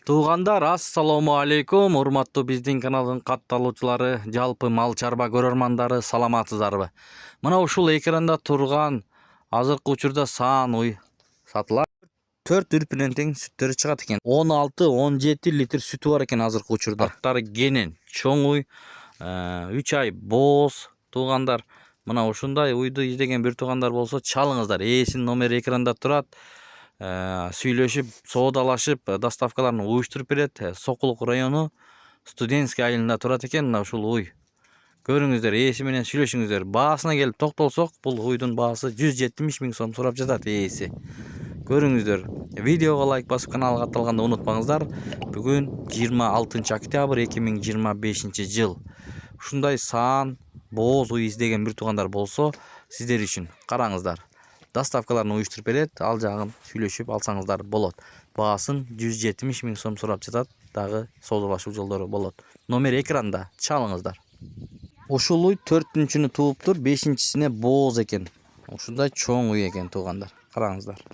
Туугандар, ассаламу алейкум. Урматтуу биздин каналдын катталуучулары, жалпы мал чарба көрөрмандары, саламатсыздарбы? Мына ушул экранда турган азыркы учурда саан уй сатылат. 4 үрпүнөн тең сүттөрү чыгат экен. 16-17 литр сүтү бар экен азыркы учурда. Аттары кенен, чоң уй, 3 ай бооз. Туугандар, мына ушундай уйду издеген бир туугандар болсо чалыңыздар. Ээсинин номери экранда турат. Сүйлөшүп, соодалашып, доставкаларын уюштуруп берет. Сокулук району Студентский айылында турат экен. Мына ушул уй. Көрүңүздөр, ээси менен сүйлөшүңүздөр. Баасына келип токтолсок, бул уйдун баасы 170 000 сом сурап жатат ээси. Көрүңүздөр. Видеого лайк басып каналга катталганды унутпаңыздар. Бүгүн 26 октябрь 2025 жыл. Ушундай саан бооз уй издеген бир туугандар болсо, сиздер үчүн караңыздар. Доставкаларын уюштуруп берет, ал жагын сүйлөшүп алсаңыздар болот. Баасын 170 000 сом сурап жатат, дагы соодалашуу жолдору болот. Номер экранда, чалыңыздар. Ушул уй 4-күнү тууптур, 5-сине бооз экен. Ушундай чоң уй экен туугандар. Караңыздар.